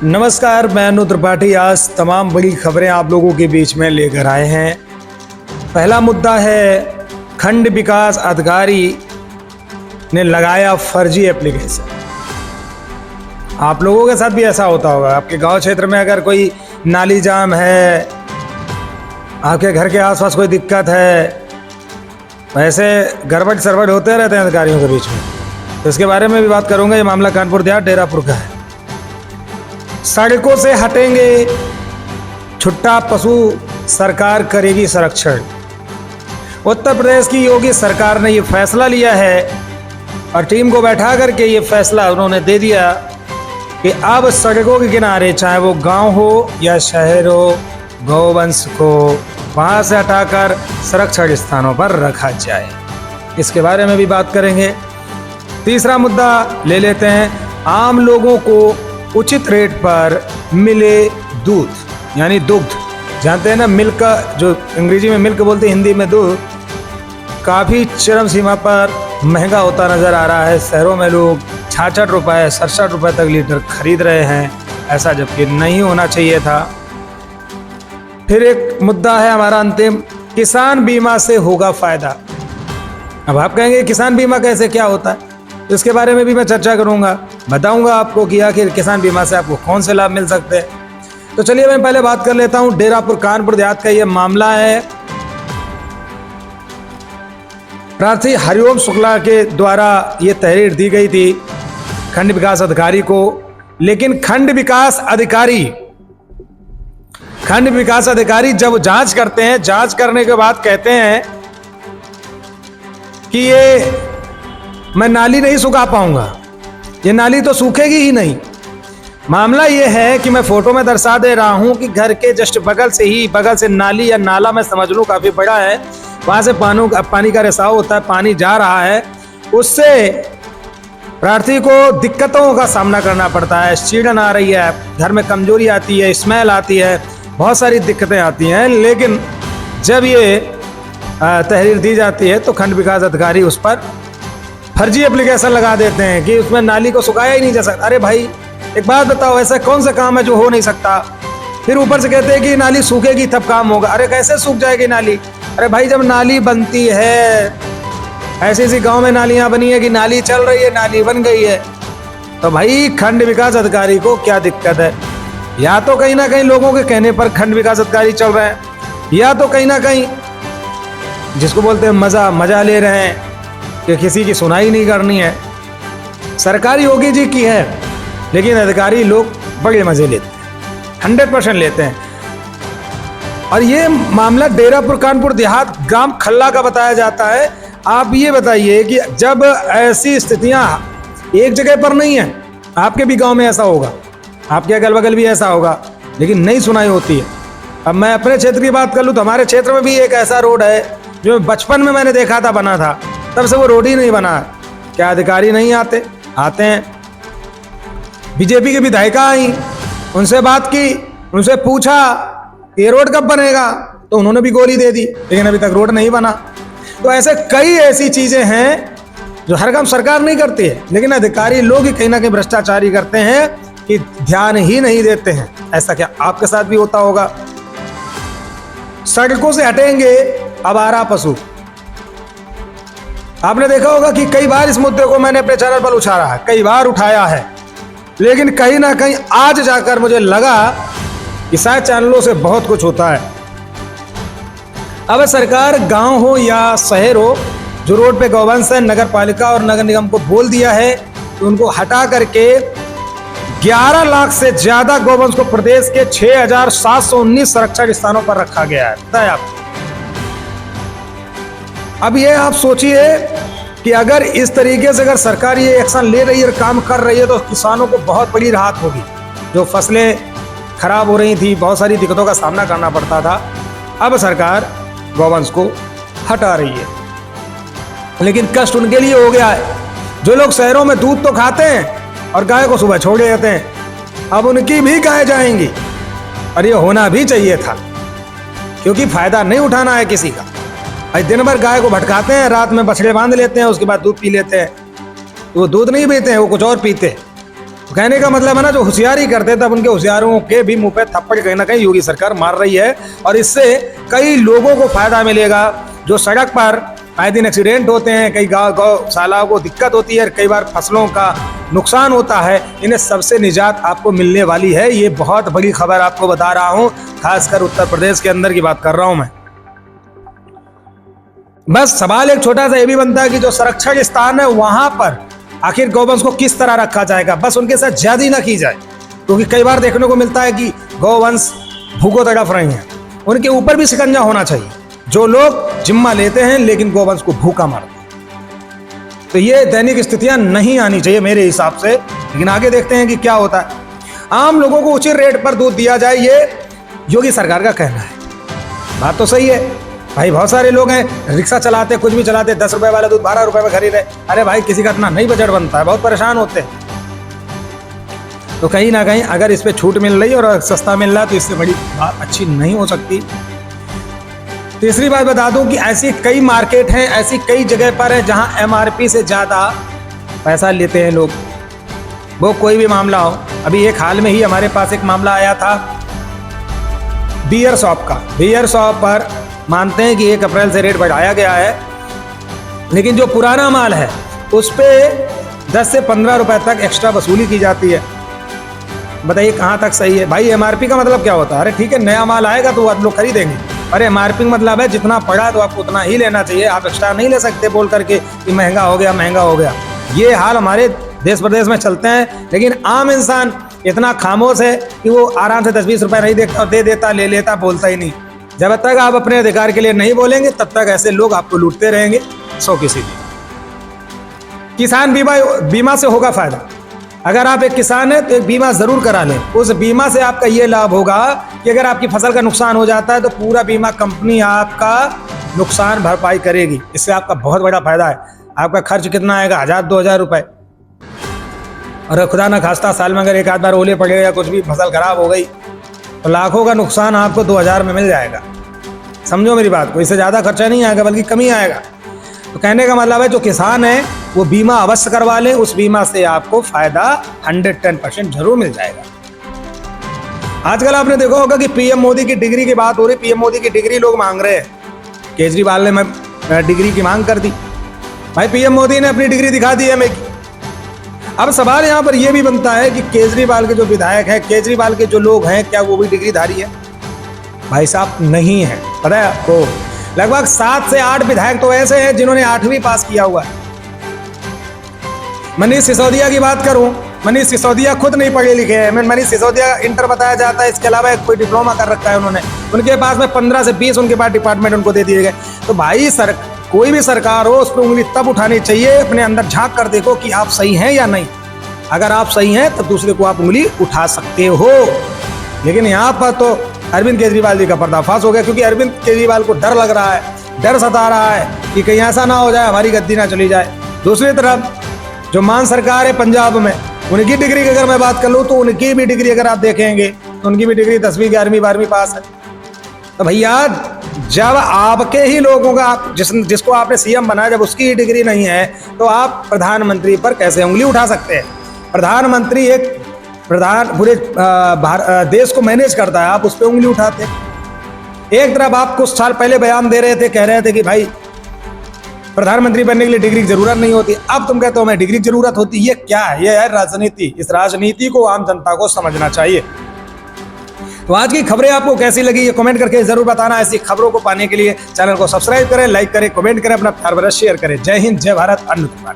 नमस्कार, मैं अनु त्रिपाठी आज तमाम बड़ी खबरें आप लोगों के बीच में लेकर आए हैं। पहला मुद्दा है खंड विकास अधिकारी ने लगाया फर्जी एप्लीकेशन। आप लोगों के साथ भी ऐसा होता होगा। आपके गांव क्षेत्र में अगर कोई नाली जाम है, आपके घर के आसपास कोई दिक्कत है, ऐसे गड़बड़ सरबड़ होते रहते हैं अधिकारियों के बीच में। तो इसके बारे में भी बात करूंगा। ये मामला कानपुर देहात डेरापुर का है। सड़कों से हटेंगे छुट्टा पशु, सरकार करेगी संरक्षण। उत्तर प्रदेश की योगी सरकार ने ये फैसला लिया है और टीम को बैठा करके ये फैसला उन्होंने दे दिया कि अब सड़कों के किनारे, चाहे वो गांव हो या शहर हो, गौवंश को वहां से हटाकर संरक्षण स्थानों पर रखा जाए। इसके बारे में भी बात करेंगे। तीसरा मुद्दा ले लेते हैं, आम लोगों को उचित रेट पर मिले दूध, यानी दुग्ध। जानते हैं ना, मिल्क का जो अंग्रेजी में मिल्क बोलते हैं, हिंदी में दूध, काफ़ी चरम सीमा पर महंगा होता नज़र आ रहा है। शहरों में लोग 66 रुपये 67 रुपये तक लीटर खरीद रहे हैं, ऐसा जबकि नहीं होना चाहिए था। फिर एक मुद्दा है हमारा अंतिम, किसान बीमा से होगा फायदा। अब आप कहेंगे किसान बीमा कैसे, क्या होता है? इसके बारे में भी मैं चर्चा करूंगा, बताऊंगा आपको कि आखिर किसान बीमा से आपको कौन से लाभ मिल सकते हैं। तो चलिए मैं पहले बात कर लेता हूं। डेरापुर कानपुर देहात का ये मामला है। प्रार्थी हरिओम शुक्ला के द्वारा ये तहरीर दी गई थी खंड विकास अधिकारी को, लेकिन खंड विकास अधिकारी जब जांच करते हैं, जांच करने के बाद कहते हैं कि ये मैं नाली नहीं सुखा पाऊंगा, ये नाली तो सूखेगी ही नहीं। मामला ये है कि मैं फोटो में दर्शा दे रहा हूं कि घर के जस्ट बगल से नाली या नाला मैं समझ लूं काफी बड़ा है, वहां से पानी का रिसाव होता है, पानी जा रहा है। उससे प्रार्थी को दिक्कतों का सामना करना पड़ता है। सीढ़न आ रही है, घर में कमजोरी आती है, स्मेल आती है, बहुत सारी दिक्कतें आती हैं। लेकिन जब ये तहरीर दी जाती है तो खंड विकास अधिकारी उस पर फर्जी एप्लीकेशन लगा देते हैं कि उसमें नाली को सुखाया ही नहीं जा सकता। अरे भाई, एक बात बताओ, ऐसा कौन सा काम है जो हो नहीं सकता? फिर ऊपर से कहते हैं कि नाली सूखेगी तब काम होगा। अरे कैसे सूख जाएगी नाली? अरे भाई, जब नाली बनती है, ऐसी गांव में नालियां बनी है कि नाली चल रही है, नाली बन गई है, तो भाई खंड विकास अधिकारी को क्या दिक्कत है? या तो कहीं ना कहीं लोगों के कहने पर खंड विकास अधिकारी चल रहे हैं, या तो कहीं ना कहीं जिसको बोलते हैं मजा ले रहे हैं कि किसी की सुनाई नहीं करनी है। सरकारी योगी जी की है, लेकिन अधिकारी लोग बड़े मजे लेते हैं, 100% लेते हैं। और ये मामला डेरापुर कानपुर देहात ग्राम खल्ला का बताया जाता है। आप ये बताइए कि जब ऐसी स्थितियां एक जगह पर नहीं है, आपके भी गांव में ऐसा होगा, आपके अगल बगल भी ऐसा होगा, लेकिन नहीं सुनाई होती है। अब मैं अपने क्षेत्र की बात कर लूँ तो हमारे क्षेत्र में भी एक ऐसा रोड है जो बचपन में मैंने देखा था बना था, तब से वो रोड ही नहीं बना। क्या अधिकारी नहीं आते हैं? बीजेपी की विधायिका आई, उनसे बात की, उनसे पूछा ये रोड कब बनेगा, तो उन्होंने भी गोली दे दी, लेकिन अभी तक रोड नहीं बना। तो ऐसे कई ऐसी चीजें हैं जो हर काम सरकार नहीं करती है, लेकिन अधिकारी लोग ही कहीं ना कहीं भ्रष्टाचारी करते हैं कि ध्यान ही नहीं देते हैं। ऐसा क्या आपके साथ भी होता होगा? सड़कों से हटेंगे आवारा पशु। आपने देखा होगा कि कई बार इस मुद्दे को मैंने अपने चैनल पर उछाला है, कई बार उठाया है, लेकिन कहीं ना कहीं आज जाकर मुझे लगा कि शायद चैनलों से बहुत कुछ होता है। अब सरकार गांव हो या शहर हो, जो रोड पे गौवंश है, नगर पालिका और नगर निगम को बोल दिया है तो उनको हटा करके 11 लाख से ज्यादा गौवंश को प्रदेश के 6719 संरक्षण स्थानों पर रखा गया है। बताया आपको। अब ये आप सोचिए कि अगर इस तरीके से अगर सरकार ये एक्शन ले रही है और काम कर रही है तो किसानों को बहुत बड़ी राहत होगी। जो फसलें खराब हो रही थी, बहुत सारी दिक्कतों का सामना करना पड़ता था, अब सरकार गौवंश को हटा रही है। लेकिन कष्ट उनके लिए हो गया है जो लोग शहरों में दूध तो खाते हैं और गाय को सुबह छोड़ देते हैं, अब उनकी भी गाय जाएंगी। और ये होना भी चाहिए था, क्योंकि फायदा नहीं उठाना है किसी का। आज दिन भर गाय को भटकाते हैं, रात में बछड़े बांध लेते हैं, उसके बाद दूध पी लेते हैं। तो वो दूध नहीं पीते हैं, वो कुछ और पीते हैं। तो कहने का मतलब है ना, जो होशियारी करते तब उनके होशियारों के भी मुंह पे थप्पड़ कहीं ना कहीं योगी सरकार मार रही है। और इससे कई लोगों को फायदा मिलेगा। जो सड़क पर आए दिन एक्सीडेंट होते हैं, कई गौशालाओं को दिक्कत होती है, कई बार फसलों का नुकसान होता है, इन्हें सबसे निजात आपको मिलने वाली है। ये बहुत बड़ी खबर आपको बता रहा हूँ, खासकर उत्तर प्रदेश के अंदर की बात कर रहा हूँ मैं। बस सवाल एक छोटा सा ये भी बनता है कि जो संरक्षण स्थान है वहां पर आखिर गौवंश को किस तरह रखा जाएगा। बस उनके साथ ज्यादा ना की जाए, क्योंकि कई बार देखने को मिलता है कि गौवंश भूखों तड़फ रहे हैं, उनके ऊपर भी शिकंजा होना चाहिए। जो लोग जिम्मा लेते हैं लेकिन गौवंश को भूखा मारते हैं, तो ये दैनिक स्थितियां नहीं आनी चाहिए मेरे हिसाब से। लेकिन आगे देखते हैं कि क्या होता है। आम लोगों को उचित रेट पर दूध दिया जाए, ये योगी सरकार का कहना है। बात तो सही है भाई, बहुत सारे लोग हैं रिक्शा चलाते, कुछ भी चलाते, 10 रुपए वाला दूध 12 रुपए में खरीद रहे। अरे भाई, किसी का इतना नहीं बजट बनता है, बहुत परेशान होते हैं। तो कहीं ना कहीं अगर इस पे छूट मिल रही है और सस्ता मिल रहा है तो इससे बड़ी बात अच्छी नहीं हो सकती। तीसरी बात बता दूं कि ऐसी कई मार्केट हैं, ऐसी कई जगह पर है जहां MRP से ज़्यादा पैसा लेते हैं लोग। वो कोई भी मामला हो, अभी एक हाल में ही हमारे पास एक मामला आया था बियर शॉप का। बियर शॉप पर मानते हैं कि 1 अप्रैल से रेट बढ़ाया गया है, लेकिन जो पुराना माल है उस पर 10 से 15 रुपए तक एक्स्ट्रा वसूली की जाती है। बताइए कहाँ तक सही है भाई। MRP का मतलब क्या होता है? अरे ठीक है, नया माल आएगा तो आप लोग खरीदेंगे। अरे MRP मतलब है जितना पड़ा तो आपको उतना ही लेना चाहिए, आप एक्स्ट्रा नहीं ले सकते बोल करके कि महंगा हो गया, महंगा हो गया। ये हाल हमारे देश प्रदेश में चलते हैं, लेकिन आम इंसान इतना खामोश है कि वो आराम से 10-20 रुपए नहीं देखता, दे देता, ले लेता, बोलता ही नहीं। जब तक आप अपने अधिकार के लिए नहीं बोलेंगे तब तक ऐसे लोग आपको लूटते रहेंगे। सो किसी किसान बीमा से होगा फायदा। अगर आप एक किसान हैं तो एक बीमा जरूर करा लें। उस बीमा से आपका ये लाभ होगा कि अगर आपकी फसल का नुकसान हो जाता है तो पूरा बीमा कंपनी आपका नुकसान भरपाई करेगी। इससे आपका बहुत बड़ा फायदा है। आपका खर्च कितना आएगा? 1000-2000 रुपए। और खुदा ना खास्ता साल में अगर एक आध बार ओले पड़े या कुछ भी फसल खराब हो गई तो लाखों का नुकसान आपको 2000 में मिल जाएगा। समझो मेरी बात को, इससे ज़्यादा खर्चा नहीं आएगा बल्कि कम ही आएगा। तो कहने का मतलब है जो किसान है वो बीमा अवश्य करवा लें, उस बीमा से आपको फायदा 110% जरूर मिल जाएगा। आजकल आपने देखा होगा कि PM मोदी की डिग्री की बात हो रही। PM मोदी की डिग्री लोग मांग रहे हैं। केजरीवाल ने डिग्री की मांग कर दी। भाई PM मोदी ने अपनी डिग्री दिखा दी है मेरी। अब सवाल यहाँ पर यह भी बनता है कि केजरीवाल के जो विधायक हैं, केजरीवाल के जो लोग हैं, क्या वो भी डिग्रीधारी है? भाई साहब नहीं है। पता है आपको, लगभग 7 से 8 विधायक तो ऐसे हैं जिन्होंने 8वीं पास किया हुआ है। मनीष सिसोदिया की बात करूं, मनीष सिसोदिया खुद नहीं पढ़े लिखे हैं। मनीष सिसोदिया इंटर बताया जाता है, इसके अलावा कोई डिप्लोमा कर रखा है उन्होंने। उनके पास में 15 से 20 उनके पास डिपार्टमेंट उनको दे दिए गए। तो भाई कोई भी सरकार हो उस पर उंगली तब उठानी चाहिए, अपने अंदर झांक कर देखो कि आप सही हैं या नहीं। अगर आप सही हैं तब दूसरे को आप उंगली उठा सकते हो। लेकिन यहाँ पर तो अरविंद केजरीवाल जी का पर्दाफाश हो गया, क्योंकि अरविंद केजरीवाल को डर लग रहा है, डर सता रहा है कि कहीं ऐसा ना हो जाए हमारी गद्दी ना चली जाए। दूसरी तरफ जो मान सरकार है पंजाब में, उनकी डिग्री की अगर मैं बात कर लूँ तो उनकी भी डिग्री अगर आप देखेंगे तो उनकी भी डिग्री 10वीं 11वीं 12वीं पास है। तो भैया जब आपके ही लोगों का जिसको आपने CM बनाया, जब उसकी ही डिग्री नहीं है तो आप प्रधानमंत्री पर कैसे उंगली उठा सकते हैं? प्रधानमंत्री एक पूरे देश को मैनेज करता है, आप उस पर उंगली उठाते हैं। एक तरफ आप कुछ साल पहले बयान दे रहे थे, कह रहे थे कि भाई प्रधानमंत्री बनने के लिए डिग्री की जरूरत नहीं होती, अब तुम कहते हो हमें डिग्री की जरूरत होती। ये क्या है? ये है राजनीति। इस राजनीति को आम जनता को समझना चाहिए। तो आज की खबरें आपको कैसी लगी ये कमेंट करके जरूर बताना। ऐसी खबरों को पाने के लिए चैनल को सब्सक्राइब करें, लाइक करें, कमेंट करें, अपना प्यार भरा शेयर करें। जय हिंद, जय भारत, अन्नपूर्णा।